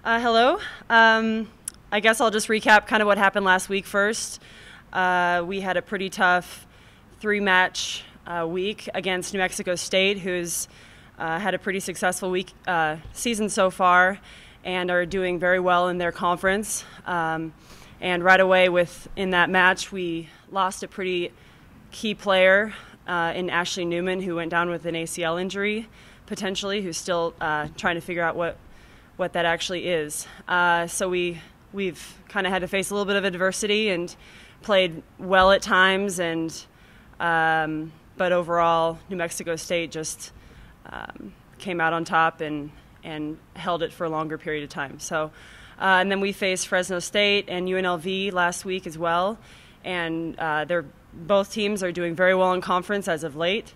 Hello. I guess I'll just recap kind of what happened last week first. We had a pretty tough three-match week against New Mexico State, who's had a pretty successful season so far and are doing very well in their conference. And right away in that match, we lost a pretty key player in Ashley Newman, who went down with an ACL injury, potentially, who's still trying to figure out what that actually is. So we've kind of had to face a little bit of adversity and played well at times, but overall New Mexico State just came out on top and held it for a longer period of time. So and then we faced Fresno State and UNLV last week as well, and both teams are doing very well in conference as of late.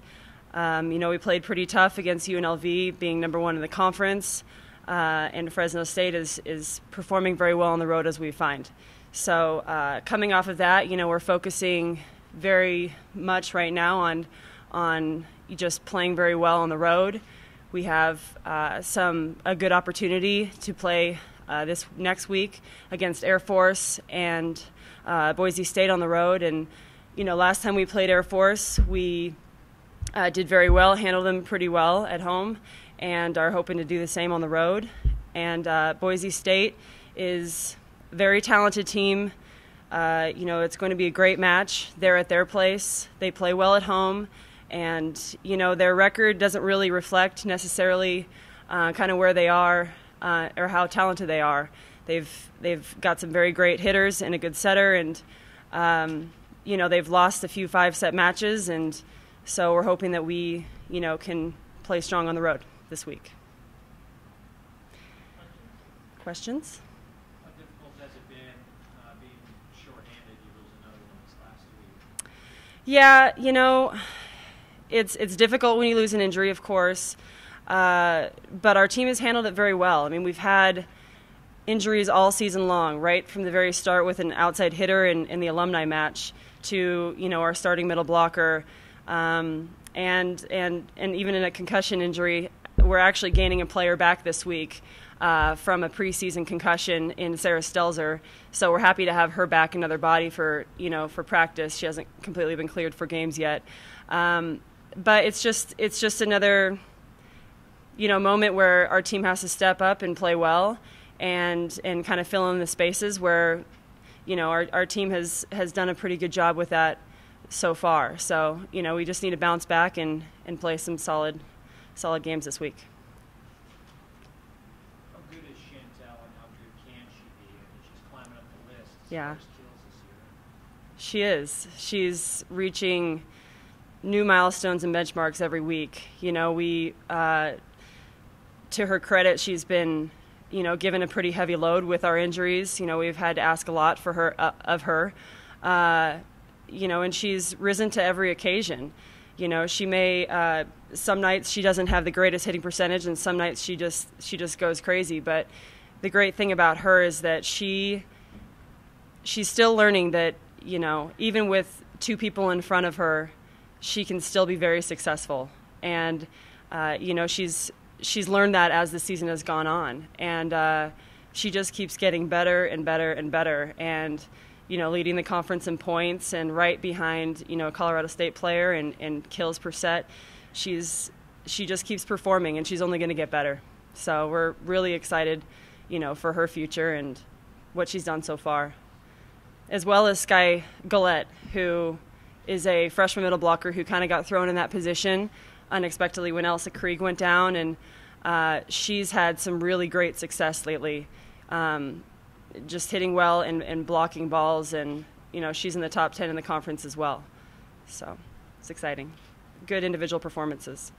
We played pretty tough against UNLV, being number one in the conference. And Fresno State is performing very well on the road, as we find. So coming off of that, we're focusing very much right now on just playing very well on the road. We have a good opportunity to play this next week against Air Force and Boise State on the road. And last time we played Air Force, we did very well, handled them pretty well at home, and are hoping to do the same on the road. And Boise State is a very talented team. It's going to be a great match. They're at their place. They play well at home. And, their record doesn't really reflect necessarily kind of where they are or how talented they are. They've got some very great hitters and a good setter. And, they've lost a few 5-set matches. And so we're hoping that we, can play strong on the road this week. Questions? How difficult has it been being shorthanded? You lose another one this last week. Yeah, it's difficult when you lose an injury, of course, but our team has handled it very well. I mean, we've had injuries all season long, right from the very start with an outside hitter in the alumni match to our starting middle blocker, and even in a concussion injury. We're actually gaining a player back this week from a preseason concussion in Sarah Stelzer. So we're happy to have her back, another body for practice. She hasn't completely been cleared for games yet. But it's just another moment where our team has to step up and play well and kind of fill in the spaces where our team has done a pretty good job with that so far. So we just need to bounce back and play some solid games this week. How good is Chantel and how good can she be? I mean, she's climbing up the list as Yeah. far as kills this year. She is. She's reaching new milestones and benchmarks every week. To her credit, she's been, given a pretty heavy load with our injuries. We've had to ask a lot of her. And she's risen to every occasion. She may some nights she doesn't have the greatest hitting percentage, and some nights she just goes crazy. But the great thing about her is that she's still learning that even with two people in front of her, she can still be very successful. And she's learned that as the season has gone on, and she just keeps getting better and better and better. And leading the conference in points and right behind, a Colorado State player and kills per set. She just keeps performing, and she's only going to get better. So we're really excited, for her future and what she's done so far. As well as Sky Gullette, who is a freshman middle blocker who kind of got thrown in that position unexpectedly when Elsa Krieg went down, and she's had some really great success lately. Just hitting well and blocking balls, and she's in the top 10 in the conference as well. So it's exciting. Good individual performances.